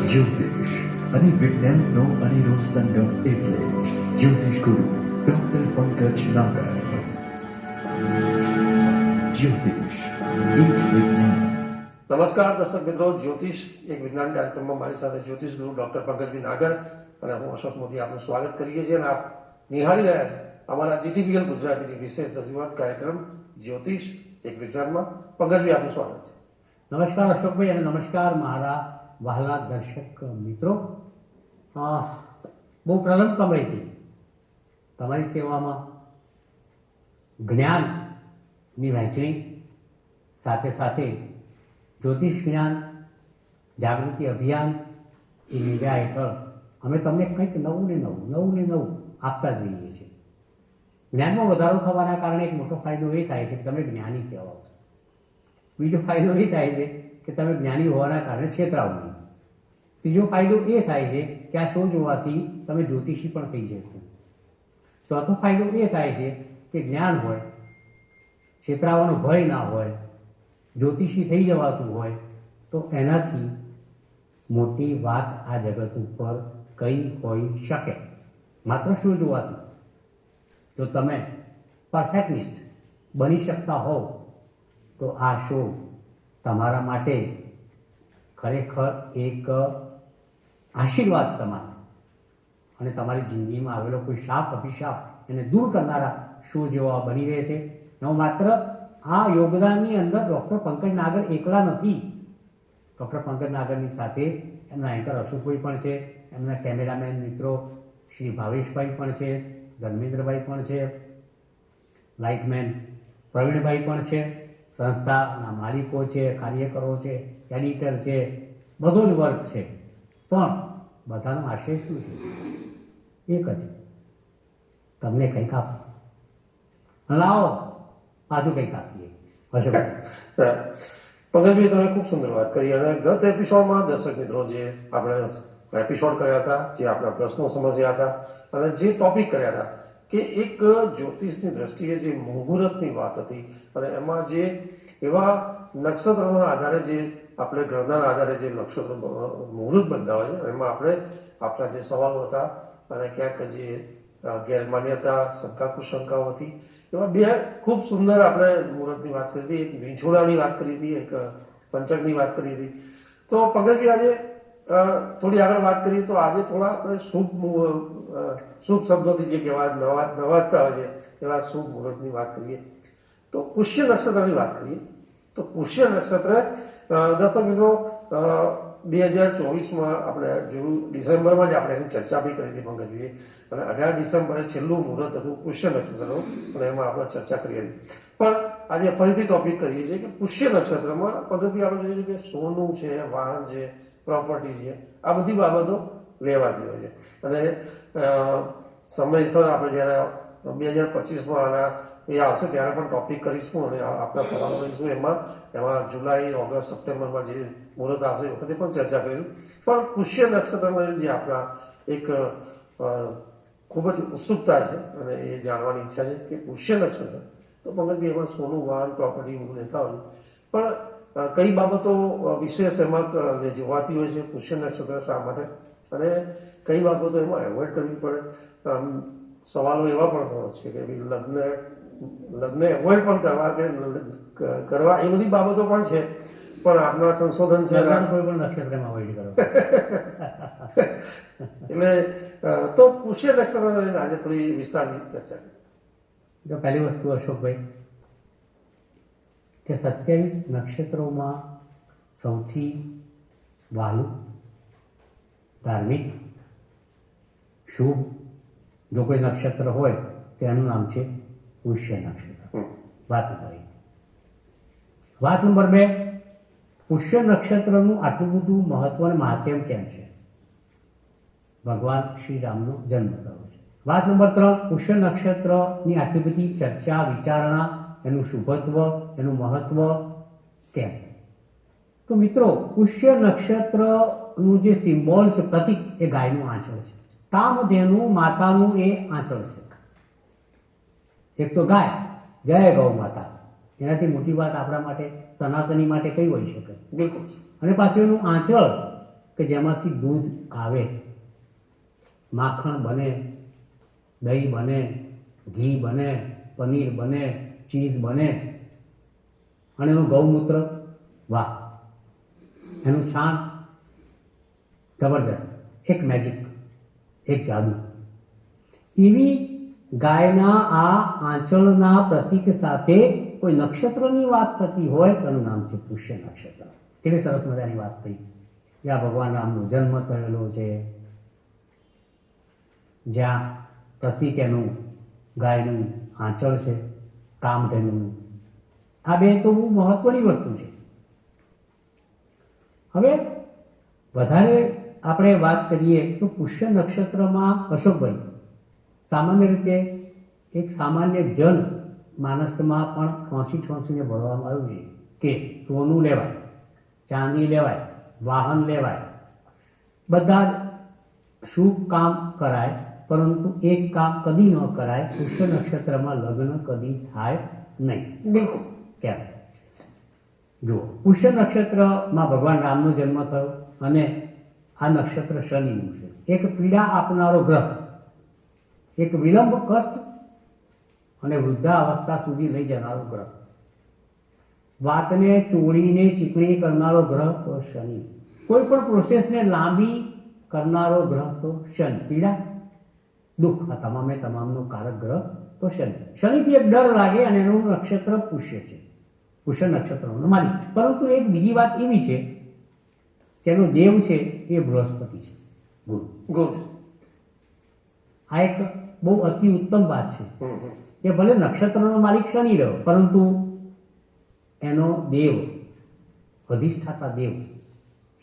જ્યોતિષ અને વિજ્ઞાનનો અનેરો સંગમ એટલે જ્યોતિષ ગુરુ ડોક્ટર પંકજ નાગર. જ્યોતિષ એક વિજ્ઞાન. નમસ્કાર દર્શક મિત્રો, જ્યોતિષ એક વિજ્ઞાન કાર્યક્રમમાં મારી સાથે જ્યોતિષ ગુરુ ડોક્ટર પંકજભાઈ નાગર અને હું અશોક મોદી આપનું સ્વાગત કરીએ છીએ. અને આપ નિહાળી રહ્યા છે અમારા GTPL ગુજરાતીની વિશેષ રજૂઆત કાર્યક્રમ જ્યોતિષ એક વિજ્ઞાનમાં. પંકજભાઈ આપનું સ્વાગત છે. નમસ્કાર અશોકભાઈ અને નમસ્કાર મારા વહાલા દર્શક મિત્રો. બહુ પ્રલંબ સમયથી તમારી સેવામાં જ્ઞાનની વહેંચણી સાથે સાથે જ્યોતિષ જ્ઞાન જાગૃતિ અભિયાન એ નેજા હેઠળ અમે તમને કંઈક નવું ને નવું આપતા જ રહીએ છીએ. જ્ઞાનમાં વધારો થવાના કારણે એક મોટો ફાયદો એ થાય છે કે તમે જ્ઞાની કહેવાઓ. બીજો ફાયદો એ થાય છે કે તમે જ્ઞાની હોવાના કારણે છેતરાવ નહીં. ત્રીજો ફાયદો એ થાય છે કે આ શો જોવાથી તમે જ્યોતિષી પણ થઈ જશો. ચોથો ફાયદો એ થાય છે કે જ્ઞાન હોય, છેતરાવાનો ભય ના હોય, જ્યોતિષી થઈ જવાતું હોય તો એનાથી મોટી વાત આ જગત ઉપર કઈ હોઈ શકે. માત્ર શો જોવાથી જો તમે પરફેક્ટનિસ્ટ બની શકતા હોવ તો આ શો તમારા માટે ખરેખર એક આશીર્વાદ સમાન અને તમારી જિંદગીમાં આવેલો કોઈ શાપ અભિશાપ એને દૂર કરનારા શો જેવા બની રહે છે. હું માત્ર આ યોગદાનની અંદર ડૉક્ટર પંકજ નાગર એકલા નથી. ડૉક્ટર પંકજ નાગરની સાથે એમના એન્કર અશોકભાઈ પણ છે, એમના કેમેરામેન મિત્રો શ્રી ભાવેશભાઈ પણ છે, ધર્મેન્દ્રભાઈ પણ છે, લાઇટમેન પ્રવીણભાઈ પણ છે, સંસ્થાના માલિકો છે, કાર્યકરો છે, એડિટર છે, બધો જ વર્ક છે. પણ બધાનો આશય શું છે? એક જ, તમને કંઈક આપો. લાવો પાછું કંઈક આપીએ. પંકજભાઈ, તમે ખૂબ સુંદર વાત કરી. અને ગત એપિસોડમાં દર્શક મિત્રો જે આપણે એપિસોડ કર્યા હતા, જે આપણા પ્રશ્નો સમજ્યા હતા અને જે ટોપિક કર્યા હતા કે એક જ્યોતિષની દ્રષ્ટિએ જે મુહૂર્તની વાત હતી અને એમાં જે એવા નક્ષત્રોના આધારે જે આપણે ગ્રહના આધારે જે નક્ષત્ર મુહૂર્ત બનતા હોય છે એમાં આપણે આપણા જે સવાલો હતા અને ક્યાંક જે ગેરમાન્યતા શંકા કુશંકાઓ હતી એમાં બે ખૂબ સુંદર આપણે મુહૂર્તની વાત કરી હતી. એક વીંછોડાની વાત કરી હતી, એક પંચકની વાત કરી હતી. તો પંકજભાઈ, આજે થોડી આગળ વાત કરીએ તો આજે થોડા આપણે શુભ શબ્દોથી જે કહેવાય નવાજતા હોય છે એવા શુભ મુહૂર્તની વાત કરીએ. તો પુષ્ય નક્ષત્રની વાત કરીએ તો પુષ્ય નક્ષત્ર દર્શક મિત્રો 2024માં આપણે જોયું, ડિસેમ્બરમાં જ આપણે એની ચર્ચા બી કરી હતી પંકજભાઈએ. અને 18 ડિસેમ્બરે છેલ્લું મુહૂર્ત હતું પુષ્ય નક્ષત્રનું અને એમાં આપણે ચર્ચા કરી હતી. પણ આજે ફરીથી ટોપિક કરીએ છીએ કે પુષ્ય નક્ષત્રમાં પદ્ધતિ આપણે જોઈએ કે સોનું છે, વાહન છે, પ્રોપર્ટી છે, આ બધી બાબતો લેવાતી હોય છે. અને સમયસર આપણે જ્યારે 2025માં આના એ આવશે ત્યારે પણ ટોપિક કરીશું અને આપણા સવાલો લઈશું. એમાં જુલાઈ, ઓગસ્ટ, સપ્ટેમ્બરમાં જે મુહૂર્ત આવશે એ વખતે પણ ચર્ચા કરીશું. પણ પુષ્ય નક્ષત્રમાં જે આપણા એક ખૂબ જ ઉત્સુકતા છે અને એ જાણવાની ઈચ્છા છે કે પુષ્ય નક્ષત્ર તો પંકજભાઈ એમાં સોનું, વાહન, પ્રોપર્ટી એવું લેતા હોય પણ કઈ બાબતો વિશેષ એમાં જોવાતી હોય છે પુષ્ય નક્ષત્ર શા માટે અને કઈ બાબતો એમાં એવોઇડ કરવી પડે. સવાલો એવા પણ થયો છે કે લગ્ન એવોઇડ પણ કરવા એ બધી બાબતો પણ છે. પણ આપના સંશોધન છે કોઈ પણ નક્ષત્રમાં અવોઇડ કરો એટલે તો પુષ્ય નક્ષત્ર આજે થોડી વિસ્તારની ચર્ચા કરી. જો પહેલી વસ્તુ અશોકભાઈ કે 27 નક્ષત્રોમાં સૌથી વહાલું, ધાર્મિક, શુભ જો કોઈ નક્ષત્ર હોય તેનું નામ છે પુષ્ય નક્ષત્ર. વાત નંબર 1. વાત નંબર 2, પુષ્ય નક્ષત્રનું આટલું બધું મહત્વ અને મહાત્મ્ય કેમ છે? ભગવાન શ્રી રામનો જન્મ થયો છે. વાત નંબર 3, પુષ્ય નક્ષત્રની આટલી બધી ચર્ચા વિચારણા, એનું શુભત્વ, એનું મહત્વ કેમ? તો મિત્રો, પુષ્ય નક્ષત્રનું જે સિમ્બોલ છે, પ્રતીક, એ ગાયનું આંચળ છે. કામધેનુ માતાનું એ આંચળ છે. એક તો ગાય, જય ગૌ માતા, એનાથી મોટી વાત આપણા માટે સનાતની માટે કઈ હોઈ શકે? બિલકુલ. અને પાછું એનું આંચળ કે જેમાંથી દૂધ આવે, માખણ બને, દહીં બને, ઘી બને, પનીર બને, ચીઝ બને, અને એનું ગૌમૂત્ર, વાહ, એનું છાણ, જબરજસ્ત, એક મેજિક, એક જાદુ. એવી ગાયના આ આંચળના પ્રતીક સાથે કોઈ નક્ષત્રની વાત થતી હોય તો એનું નામ છે પુષ્ય નક્ષત્ર. કેવી સરસ મજાની વાત થઈ. જ્યાં ભગવાન રામનો જન્મ થયેલો છે, જ્યાં પ્રતીક એનું ગાયનું આંચળ છે, કામધેનુનું. આ બે તો બહુ મહત્વની વસ્તુ છે. હવે વધારે આપણે વાત કરીએ તો પુષ્ય નક્ષત્રમાં અશોકભાઈ, સામાન્ય રીતે એક સામાન્ય જન માનસમાં પણ ઠોંસીને ભરવામાં આવ્યું છે કે સોનું લેવાય, ચાંદી લેવાય, વાહન લેવાય, બધા જ શુભ કામ કરાય, પરંતુ એક કામ કદી ન કરાય, પુષ્ય નક્ષત્રમાં લગ્ન કદી થાય નહીં. બિલકુલ. કેમ? જુઓ, પુષ્ય નક્ષત્રમાં ભગવાન રામનો જન્મ થયો અને આ નક્ષત્ર શનિનું છે. એક પીડા આપનારો ગ્રહ, એક વિલંબ, કષ્ટ અને વૃદ્ધાવસ્થા સુધી લઈ જનારો ગ્રહ, વાતને ચોળીને ચીકણી કરનારો ગ્રહ તો શનિ, કોઈ પણ પ્રોસેસને લાંબી કરનારો ગ્રહ તો શનિ, પીડા, દુઃખ, આ તમામે તમામનો કારક ગ્રહ તો શનિ. શનિથી એક ડર લાગે અને એનું નક્ષત્ર પુષ્ય છે, પુષ્ય નક્ષત્રનો માલિક. પરંતુ એક બીજી વાત એવી છે કે એનો દેવ છે એ બૃહસ્પતિ છે, ગુરુ. ગુડ. આ એક બહુ અતિ ઉત્તમ વાત છે કે ભલે નક્ષત્રનો માલિક શનિ રહ્યો, પરંતુ એનો દેવ, અધિષ્ઠાતા દેવ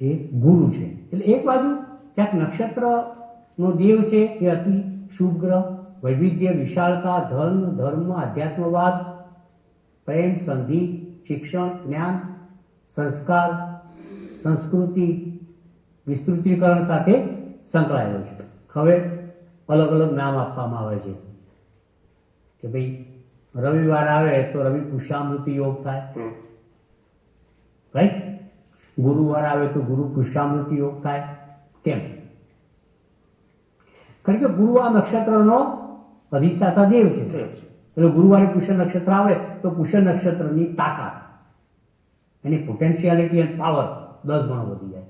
એ ગુરુ છે. એટલે એક બાજુ ક્યાંક નક્ષત્રનો દેવ છે એ અતિ શુભ ગ્રહ, વૈવિધ્ય, વિશાળતા, ધર્મ, આધ્યાત્મવાદ, પ્રેમ, સંધિ, શિક્ષણ, જ્ઞાન, સંસ્કાર, સંસ્કૃતિ, વિસ્તૃતીકરણ સાથે સંકળાયેલો છે. હવે અલગ અલગ નામ આપવામાં આવે છે કે ભાઈ રવિવાર આવે તો રવિ પુષ્યામૃતિ યોગ થાય, રાઈટ? ગુરુવાર આવે તો ગુરુ પુષ્યામૃતિ યોગ થાય. કેમ? કારણ કે ગુરુ આ નક્ષત્રનો અધિષ્ઠાતા દેવ છે. એટલે ગુરુવારે પુષ્ય નક્ષત્ર આવે તો પુષ્ય નક્ષત્રની તાકાત, એની પોટેન્શિયાલિટી એન્ડ પાવર 10 ગણો વધી જાય.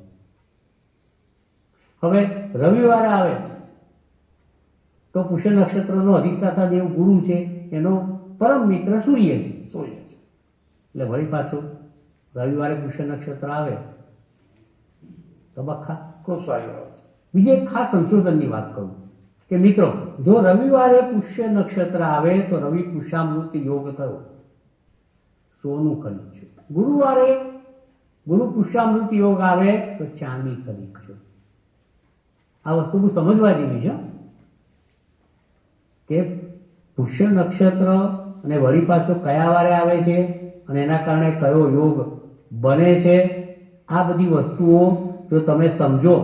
હવે રવિવારે આવે તો પુષ્ય નક્ષત્રનો અધિષ્ઠાતા દેવ ગુરુ છે, એનો પરમ મિત્ર સૂર્ય છે. એટલે વળી પાછું રવિવારે પુષ્ય નક્ષત્ર આવે તો બખા. ખૂબ સારી વાત છે. બીજે એક ખાસ સંશોધનની વાત કરું કે મિત્રો, જો રવિવારે પુષ્ય નક્ષત્ર આવે તો રવિ પુષ્યામૃતિ યોગ થયો, સોનું ખરીદ છે. ગુરુવારે ગુરુ પુષ્યામૃતિ યોગ આવે તો ચાંદી ખરીદ છે. આ વસ્તુ બહુ સમજવા જેવી છે કે પુષ્ય નક્ષત્ર અને વળી પાછો કયા વારે આવે છે અને એના કારણે કયો યોગ બને છે, આ બધી વસ્તુઓ જો તમે સમજો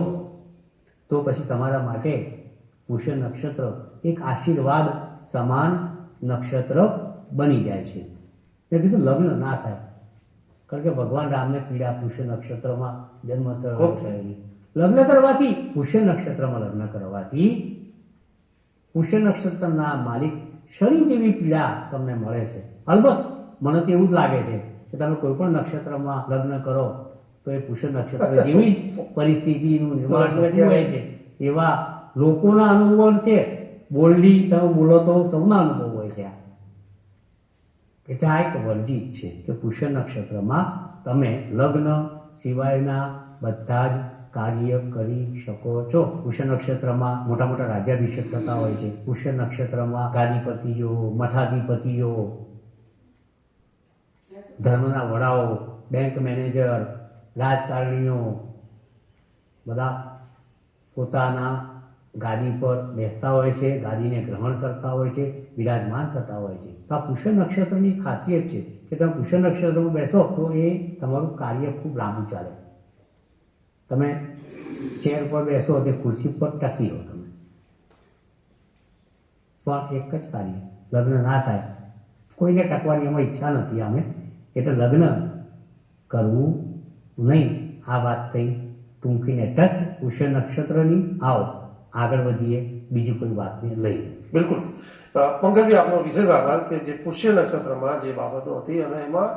તો પછી તમારા માટે પુષ્ય નક્ષત્ર એક આશીર્વાદ સમાન નક્ષત્ર બની જાય છે. મેં કીધું લગ્ન ના થાય, કારણ કે ભગવાન રામને પીડા પુષ્ય નક્ષત્રમાં જન્મ થયેલી. લગ્ન કરવાથી, પુષ્ય નક્ષત્રમાં લગ્ન કરવાથી પુષ્ય નક્ષત્રના માલિક શનિ જેવી પીડા તમને મળે છે. અલબત્ત મને તો એવું જ લાગે છે કે તમે કોઈ પણ નક્ષત્રમાં લગ્ન કરો તો એ પુષ્ય નક્ષત્ર જેવી જ પરિસ્થિતિનું નિર્માણ થતું હોય છે. એવા લોકોના અનુભવો છે, બોલ્ડી તમે બોલો તો સૌના અનુભવ હોય છે. એટલે આ એક વર્જિત છે કે પુષ્ય નક્ષત્રમાં તમે લગ્ન સિવાયના બધા જ કાર્ય કરી શકો છો. પુષ્ય નક્ષત્રમાં મોટા મોટા રાજ્યાભિષેક થતા હોય છે. પુષ્ય નક્ષત્રમાં ગાદીપતિઓ, મઠાધિપતિઓ, ધર્મના વડાઓ, બેંક મેનેજર, રાજકારણીઓ બધા પોતાના ગાદી પર બેસતા હોય છે, ગાદીને ગ્રહણ કરતા હોય છે, વિરાજમાન થતા હોય છે. તો આ પુષ્ય નક્ષત્રની ખાસિયત છે કે તમે પુષ્ય નક્ષત્રમાં બેસો તો એ તમારું કાર્ય ખૂબ લાંબુ ચાલે. તમે ચેર પર બેસો તે ખુરશી પર ટકી રહો તમે. પણ એક જ કાર્ય, લગ્ન ના થાય, કોઈને ટકવાની એમાં ઈચ્છા નથી અમે, એટલે લગ્ન કરવું નહીં. આ વાત થઈ ટૂંકીને ટચ પુષ્ય નક્ષત્રની. આવો આગળ વધીએ બીજી કોઈ વાતને લઈ. બિલકુલ. પંકજભાઈ, આપનો વિશેષ આભાર કે જે પુષ્ય નક્ષત્રમાં જે બાબતો હતી અને એમાં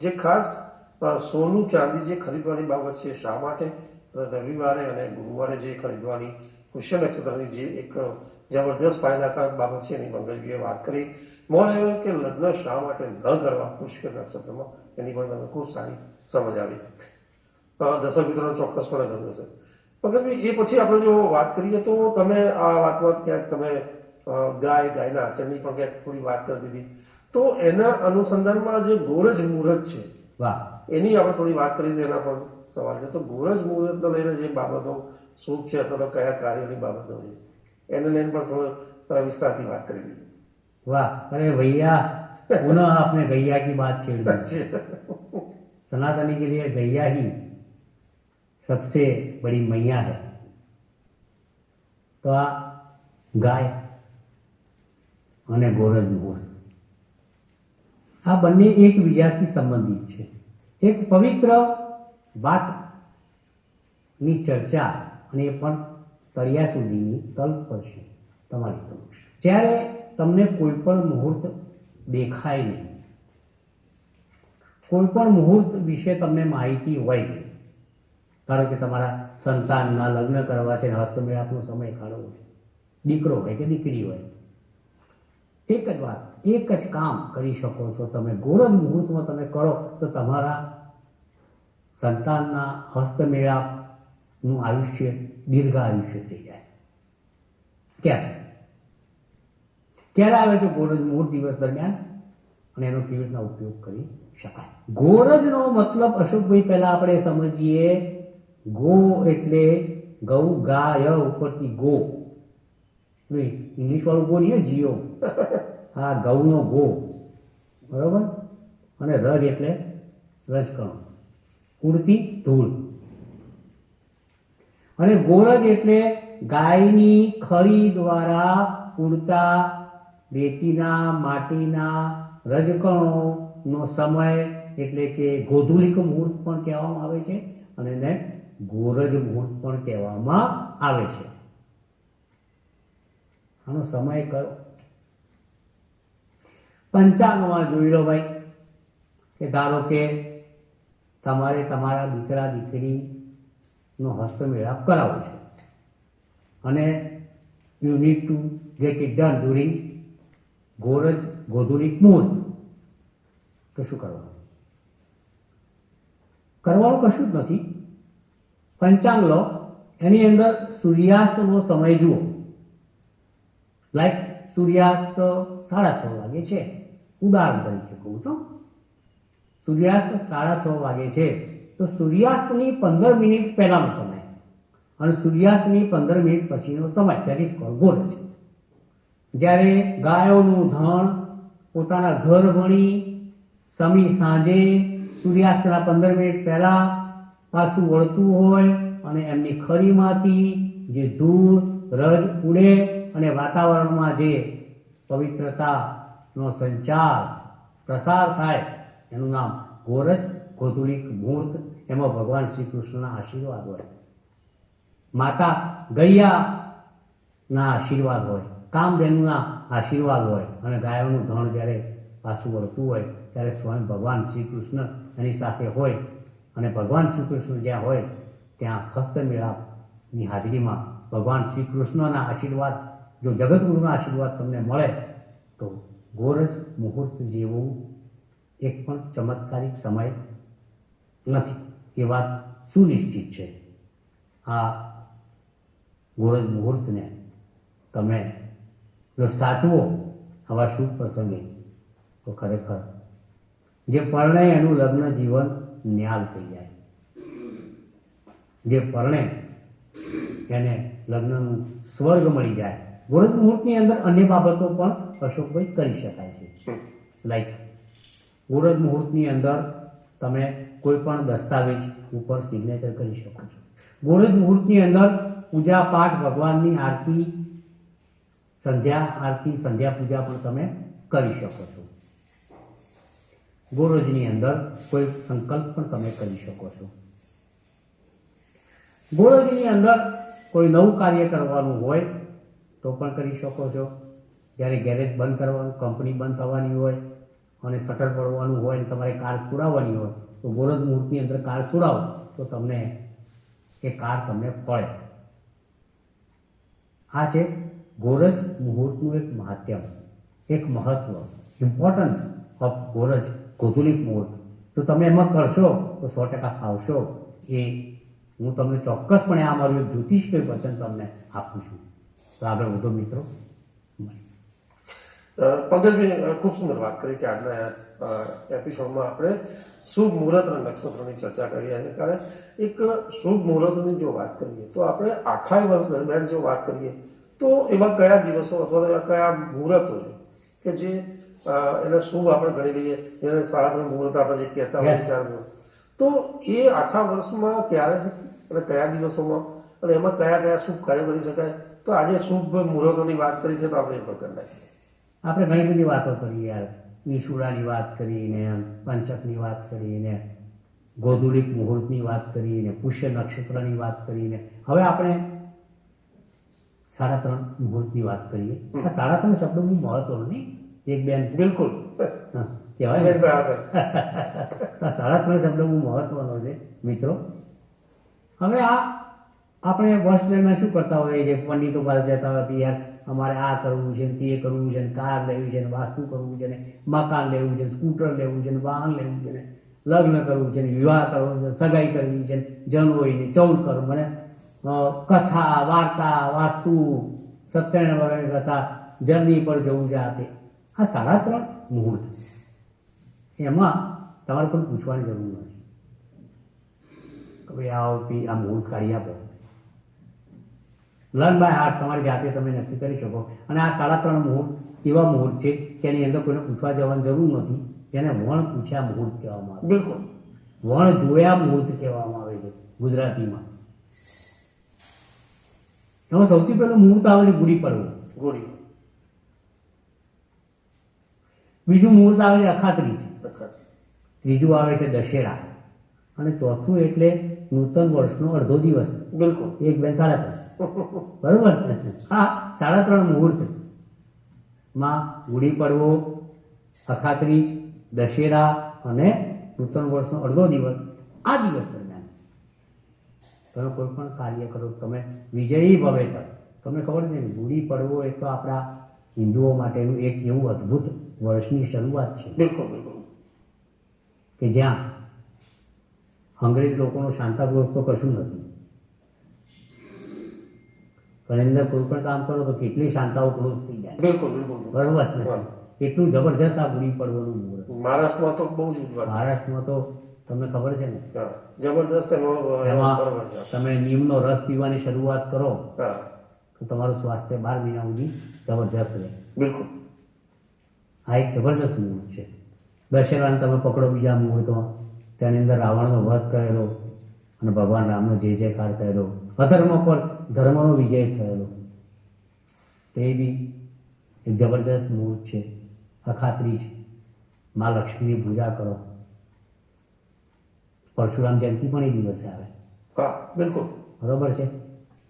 જે ખાસ સોનું ચાંદી જે ખરીદવાની બાબત છે, શા માટે રવિવારે અને ગુરુવારે જે ખરીદવાની પુષ્ય નક્ષત્રની જે એક જબરદસ્ત ફાયદાકારક બાબત છે એની પંકજભાઈએ વાત કરી. મોર એવું કે લગ્ન શા માટે ન કરવા પુષ્ય નક્ષત્રમાં એની પણ તમને ખૂબ સારી સમજ આવી. દર્શક મિત્રોને ચોક્કસપણે ગમ્યું છે. પંકજભાઈ, એ પછી આપણે જો વાત કરીએ તો તમે આ વાતમાં ક્યાંક તમે ગાયના આચરણની પણ ક્યાંક થોડી વાત કરી દીધી, તો એના અનુસંધાનમાં જે ગોરજ મુહૂર્ત છે, વાહ, એની આપણે થોડી વાત કરી છે. એના પણ સવાલ છે. તો ગોરજ મુહૂર્તને લઈને જે બાબતો શુભ છે અથવા કયા કાર્યોની બાબતો છે એને લઈને પણ થોડો વિસ્તારથી વાત કરી દીધી. वाह, अरे भैया पुनः आपने गैया की बात छेड़ दी. सनातनी के लिए गैया ही सबसे बड़ी मैया है. तो आ गाय અને ગોરજ મુહૂર્ત આ બંને એકબીજાથી સંબંધિત છે. એક પવિત્ર વાતની ચર્ચા અને એ પણ તળિયા સુધીની તલસ્પર્શી તમારી સમક્ષ. જ્યારે તમને કોઈ પણ મુહૂર્ત દેખાય નહીં, કોઈ પણ મુહૂર્ત વિશે તમને માહિતી હોય, ધારો કે તમારા સંતાનના લગ્ન કરવા છે, હસ્તમેળાપનો સમય કાઢવો છે, દીકરો હોય કે દીકરી હોય, એક જ વાત, એક જ કામ કરી શકો છો તમે. ગોરજ મુહૂર્તમાં તમે કરો તો તમારા સંતાનના હસ્તમેળાપનું આયુષ્ય દીર્ઘ આયુષ્ય થઈ જાય. ક્યારે આવે છે ગોરજ મુહૂર્ત? દિવસ દરમિયાન. અને એનો કેવી રીતના ઉપયોગ કરી શકાય? ગોરજનો મતલબ અશોકભાઈ પહેલા આપણે સમજીએ. ગો એટલે ગૌ, ગાય ઉપરથી ગો, ઇંગ્લિશ વાળું ગો નહીં, જીઓ. હા, ગૌનો ગો, બરોબર. અને રજ એટલે રજકણો, ઉડતી ધૂળ. અને ગોરજ એટલે ગાયની ખરી દ્વારા ઉડતા રેતીના, માટીના રજકણોનો સમય એટલે કે ગોધુલિક મુહૂર્ત પણ કહેવામાં આવે છે અને એને ગોરજ મુહૂર્ત પણ કહેવામાં આવે છે. આનો સમય કયો? પંચાંગમાં જોઈ લો ભાઈ, કે ધારો કે તમારે તમારા દીકરા દીકરીનો હસ્તમેળાપ કરાવવો છે અને you need to get it done during ગોરજ ગોધુલિક મુહૂર્ત. તો શું કરવાનું? કરવાનું કશું જ નથી. પંચાંગ લો, એની અંદર સૂર્યાસ્તનો સમય જુઓ. લાઈક સૂર્યાસ્ત 6:30 વાગે છે, ઉદાહરણ તરીકે કહું છું. સૂર્યાસ્ત 6:30 વાગે છે તો સૂર્યાસ્તની 15 મિનિટ પહેલાનો સમય અને સૂર્યાસ્તની 15 મિનિટ પછીનો સમય, ધેટ ઇઝ કોલ્ડ ગોરજ. જ્યારે ગાયોનું ધણ પોતાના ઘર ભણી સમી સાંજે સૂર્યાસ્તના 15 મિનિટ પહેલા પાછું વળતું હોય અને એમની ખરીમાંથી જે ધૂળ રજ ઉડે અને વાતાવરણમાં જે પવિત્રતાનો સંચાર પ્રસાર થાય, એનું નામ ગોરજ ગોધુલિક મુહૂર્ત. એમાં ભગવાન શ્રી કૃષ્ણના આશીર્વાદ હોય, માતા ગૈયાના આશીર્વાદ હોય, કામધેનુના આશીર્વાદ હોય અને ગાયોનું ધણ જ્યારે પાછું વળતું હોય ત્યારે સ્વયં ભગવાન શ્રી કૃષ્ણ એની સાથે હોય અને ભગવાન શ્રી કૃષ્ણ જ્યાં હોય ત્યાં હસ્તમેળાપની હાજરીમાં ભગવાન શ્રી કૃષ્ણના આશીર્વાદ, જો જગતગુરુના આશીર્વાદ તમને મળે તો ગોરજ મુહૂર્ત જેવું એક પણ ચમત્કારિક સમય નથી. એ વાત સુનિશ્ચિત છે. આ ગોરજ મુહૂર્તને તમે જો સાચવો આવા શુભ પ્રસંગે તો ખરેખર જે પરણે એનું લગ્ન જીવન ન્યાલ થઈ જાય. જે પરણે એને લગ્નનું સ્વર્ગ મળી જાય. ગોરજ મુહૂર્તની અંદર અન્ય બાબતો પણ અશોકભાઈ કરી શકાય છે. લાઈક ગોરજ મુહૂર્તની અંદર તમે કોઈ પણ દસ્તાવેજ ઉપર સિગ્નેચર કરી શકો છો. ગોરજ મુહૂર્તની અંદર પૂજા પાઠ, ભગવાનની આરતી, સંધ્યા પૂજા પણ તમે કરી શકો છો. ગોરજની અંદર કોઈ સંકલ્પ પણ તમે કરી શકો છો. ગોરજની અંદર કોઈ નવું કાર્ય કરવાનું હોય તો પણ કરી શકો છો. જ્યારે ગેરેજ બંધ કરવાનું, કંપની બંધ થવાની હોય અને શટર પડવાનું હોય અને તમારે કાર છોડાવવાની હોય તો ગોરજ મુહૂર્તની અંદર કાર છોડાવો તો તમને એ કાર તમને ફળે. આ છે ગોરજ મુહૂર્તનું એક મહાત્મ્ય, એક મહત્વ, ઇમ્પોર્ટન્સ ઓફ ગોરજ ગોધુલિક મુહૂર્ત. જો તમે એમાં કરશો તો 100% ફાવશો. એ હું તમને ચોક્કસપણે આ મારું એક જ્યોતિષ વચન તમને આપું છું. તો આગળ વધો મિત્રો. પંકજભાઈ ખૂબ સુંદર વાત કરી કે આજના એપિસોડમાં આપણે શુભ મુહૂર્ત અને નક્ષત્રોની ચર્ચા કરી છે. કારણ એક શુભ મુહૂર્તની જો વાત કરીએ તો આપણે આખા વર્ષ દરમિયાન જો વાત કરીએ તો એવા કયા દિવસો અથવા તો એવા કયા મુહૂર્તો છે કે જે એને શુભ આપણે ગણી લઈએ, એને સાડા મુહૂર્ત આપણે જે કહેતા હોય 4 મુહૂર્ત, તો એ આખા વર્ષમાં ક્યારે છે અને કયા દિવસોમાં અને એમાં કયા કયા શુભ કાર્યો કરી શકાય? તો આજે શુભ મુહૂર્તોની વાત કરી છે તો આપણે એ પણ કરી નાખીએ. આપણે ઘણી બધી વાતો કરી યાર. વિષુડાની વાત કરીને, પંચકની વાત કરીને, ગોધુલિક મુહૂર્તની વાત કરીને, પુષ્ય નક્ષત્રની વાત કરીને, હવે આપણે 3.5 મુહૂર્તની વાત કરીએ. આ 3.5 શબ્દ બહુ મહત્વનો નહીં? એક બેન બિલકુલ કહેવાય ને. 3.5 શબ્દ બહુ મહત્વનો છે મિત્રો. હવે આ આપણે વર્ષ દરમિયાન શું કરતા હોઈએ છીએ? પંડિતો પાસે જતા હોય કે યાર અમારે આ કરવું છે, તે કરવું છે, કાર લેવી છે, વાસ્તુ કરવું છે, મકાન લેવું છે, સ્કૂટર લેવું છે, વાહન લેવું છે, લગ્ન કરવું છે, વિવાહ કરવો છે, સગાઈ કરવી છે, જનોઈ 14 કરવું, મને કથા વાર્તા વાસ્તુ સત્યનારાયણ વગેરે કથા જર્ની પર જવું છે. આ 3.5 મુહૂર્ત એમાં તમારે કોઈ પૂછવાની જરૂર નથી કે ભાઈ આ મુહૂર્ત કાઢી આપો. લર્ન બાય હાર્ટ તમારી જાતે તમે નક્કી કરી શકો. અને આ 3.5 મુહૂર્ત એવા મુહૂર્ત છે કે એની અંદર કોઈને પૂછવા જવાની જરૂર નથી. જેને વણ પૂછ્યા મુહૂર્ત કહેવામાં આવે. બિલકુલ વણ જોયા મુહૂર્ત કહેવામાં આવે છે ગુજરાતીમાં. એમાં સૌથી પહેલું મુહૂર્ત આવે છે ગુડી પડવો. ગોળી બીજું મુહૂર્ત આવે છે અખાત્રીજ. ત્રીજું આવે છે દશેરા અને ચોથું એટલે નૂતન વર્ષનો અડધો દિવસ. બિલકુલ 1, 2, 3.5 બરોબર. આ 3.5 મુહૂર્ત માં ગુડી પડવો, અખાત્રીજ, દશેરા અને નૂતન વર્ષનો અડધો દિવસ. આ દિવસ દરમિયાન તમે કોઈ પણ કાર્ય કરો તમે વિજયી ભવેતર. તમને ખબર છે ને ગુડી પડવો એ તો આપણા હિન્દુઓ માટેનું એક એવું અદ્ભુત વર્ષની શરૂઆત છે બિલકુલ બિલકુલ કે જ્યાં અંગ્રેજ લોકોનો શાંતાક્રોશ તો કશું નથી, પણ અંદર કોઈ પણ કામ કરો તો કેટલી શાંતાઓ ક્લોઝ થઈ જાય. બિલકુલ બિલકુલ બરોબર ને? એટલું જબરજસ્ત આ ગુડી પડવાનું મુહૂર્ત. મહારાષ્ટ્રમાં તો બહુ જ ઉજવાય. મહારાષ્ટ્રમાં તો તમને ખબર છે ને, જબરદસ્ત એમાં તમે નીમનો રસ પીવાની શરૂઆત કરો હા તો તમારું સ્વાસ્થ્ય 12 મહિના સુધી જબરજસ્ત રહે. બિલકુલ આ એક જબરજસ્ત મુહૂર્ત છે. દશેરાને તમે પકડો બીજા મુહૂર્તમાં, તેની અંદર રાવણનો વધ કરેલો અને ભગવાન રામનો જય જયકાર થયેલો, અધર્મ પર ધર્મનો વિજય થયેલો, તે બી એક જબરદસ્ત મુહૂર્ત છે. અખાત્રીજ, મા લક્ષ્મીની પૂજા કરો. પરશુરામ જયંતિ પણ એ દિવસે આવે. હા બિલકુલ બરોબર છે.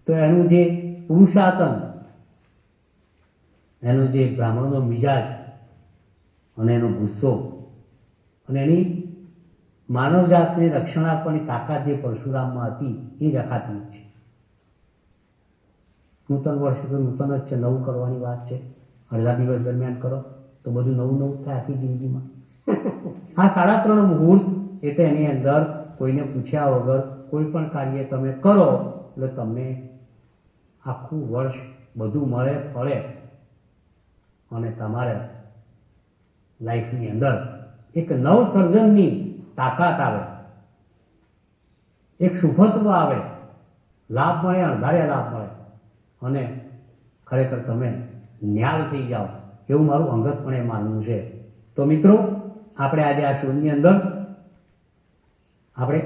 તો એનું જે પુરુષાતન, એનું જે બ્રાહ્મણનો મિજાજ અને એનો ગુસ્સો અને એની માનવજાતને રક્ષણ આપવાની તાકાત જે પરશુરામમાં હતી એ જ અખાત્રીજ છે. નૂતન વર્ષ તો નૂતન જ છે, નવું કરવાની વાત છે. અડધા દિવસ દરમિયાન કરો તો બધું નવું નવું થાય આખી જિંદગીમાં. આ 3.5 મુહૂર્ત એટલે એની અંદર કોઈને પૂછ્યા વગર કોઈ પણ કાર્ય તમે કરો એટલે તમને આખું વર્ષ બધું મળે ફળે અને તમારે લાઈફની અંદર એક નવસર્જનની તાકાત આવે, એક શુભત્વ આવે, લાભ મળે, અણધાર્યા લાભ મળે અને ખરેખર તમે ન્યાલ થઈ જાઓ એવું મારું અંગતપણે માનવું છે. તો મિત્રો આપણે આજે આ શોની અંદર આપણે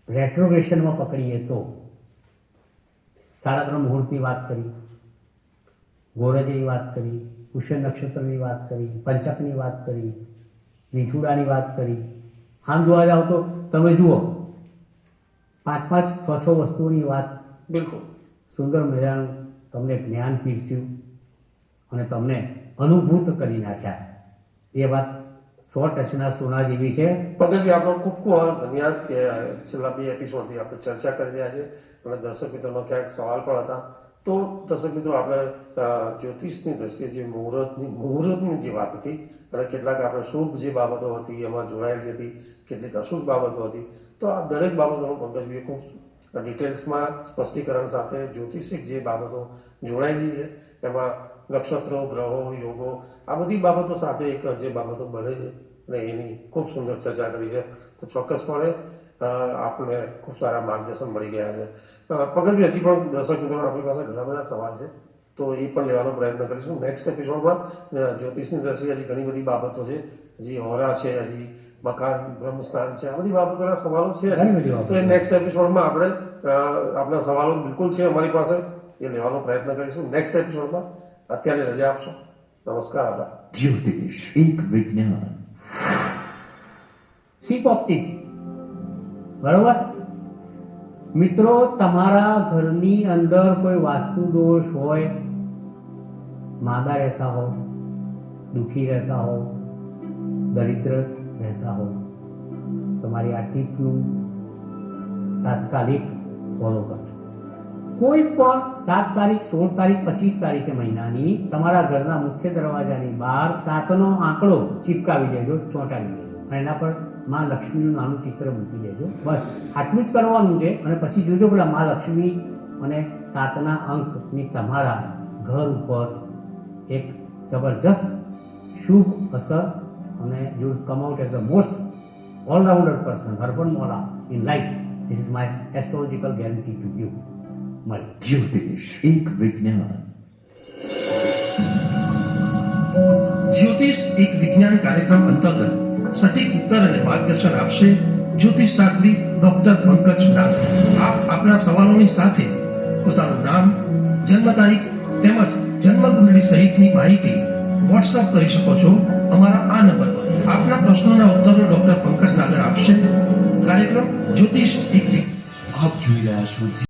રેટ્રોગ્રેશનમાં પકડીએ તો 3.5 મુહૂર્તની વાત કરી, ગોરજની વાત કરી, પુષ્ય નક્ષત્રની વાત કરી, પંચકની વાત કરી, વિછુડાની વાત કરી. આમ જોવા જાવ તો તમે જુઓ 5-5, 6-6 વસ્તુઓની વાત બિલકુલ. સુંદર મજાનું તમને જ્ઞાન પીરસ્યું અને તમને અનુભૂત કરી નાખ્યા. એ વાત 100% સોના જેવી છે. પંકજજી, આપણો ખૂબ ખૂબ ધન્યવાદ કે છેલ્લા 2 એપિસોડથી આપણે ચર્ચા કરી રહ્યા છે અને દર્શક મિત્રોનો ક્યાંક સવાલ પણ હતા. તો દર્શક મિત્રો, આપણે જ્યોતિષની દ્રષ્ટિએ જે મુહૂર્તની જે વાત હતી અને કેટલાક આપણે શુભ જે બાબતો હતી એમાં જોડાયેલી હતી, કેટલીક અશુભ બાબતો હતી, તો આ દરેક બાબતોનો પંકજજીએ ખૂબ ડિટેલ્સમાં સ્પષ્ટીકરણ સાથે જ્યોતિષિક જે બાબતો જોડાયેલી છે એમાં નક્ષત્રો, ગ્રહો, યોગો, આ બધી બાબતો સાથે એક જે બાબતો બને છે અને એની ખૂબ સુંદર ચર્ચા કરી છે. તો ચોક્કસપણે આપણે ખૂબ સારા માર્ગદર્શન મળી ગયા છે. પંકજજી, હજી પણ દર્શક મિત્રો આપણી પાસે ઘણા બધા સવાલ છે, તો એ પણ લેવાનો પ્રયત્ન કરીશું. નેક્સ્ટ એપિસોડમાં જ્યોતિષની દ્રષ્ટિએ હજી ઘણી બધી બાબતો છે, હજી હોરા છે, હજી મકાન, બ્રહ્મસ્થાન છે, આ બધી બાબતોના સવાલો છે. તો એ નેક્સ્ટ એપિસોડમાં આપણે આપણા સવાલો બિલકુલ છે અમારી પાસે, એ લેવાનો પ્રયત્ન કરીશું નેક્સ્ટ એપિસોડમાં. અત્યારે રજા આપશો. નમસ્કાર. આભાર. જ્યોતિષ એક વિજ્ઞાન. શીપ ઓપ્ટિક, બરોબર મિત્રો, તમારા ઘરની અંદર કોઈ વાસ્તુ દોષ હોય, માંદા રહેતા હો, દુઃખી રહેતા હો, દરિદ્ર રહેતા હો, તમારી આ ટીપનું તાત્કાલિક ફોલો કરજો. કોઈ પણ 7 તારીખ, 16 તારીખ, 25 તારીખે મહિનાની તમારા ઘરના મુખ્ય દરવાજાની બહાર 7નો આંકડો ચીપકાવી દેજો, ચોંટાડી દેજો અને એના પર માં લક્ષ્મીનું નાનું ચિત્ર મૂકી દેજો. બસ આટલું જ કરવાનું છે. અને પછી જોજો પેલા માં લક્ષ્મી અને 7ના અંકની તમારા ઘર ઉપર એક જબરજસ્ત શુભ અસર અને you will come out as the most allrounder person, હર્બન મોલા in life. This is my astrological guarantee to you. મળી. જ્યોતિષ એક વિજ્ઞાન. જ્યોતિષ એક વિજ્ઞાન કાર્યક્રમ અંતર્ગત સટીક ઉત્તર અને માર્ગદર્શન આપશે જ્યોતિષ શાસ્ત્રી ડોક્ટર પંકજ નાગ. આપ આપના સવાલોની સાથે પોતાનું નામ, જન્મ તારીખ તેમજ જન્મ કુંડળી સહિતની માહિતી વોટ્સઅપ કરી શકો છો અમારા આ નંબર પર. આપના પ્રશ્નોના ઉત્તરો ડોક્ટર પંકજ નાગર આપશે. કાર્યક્રમ જ્યોતિષ એક. આપ જોઈ રહ્યા છો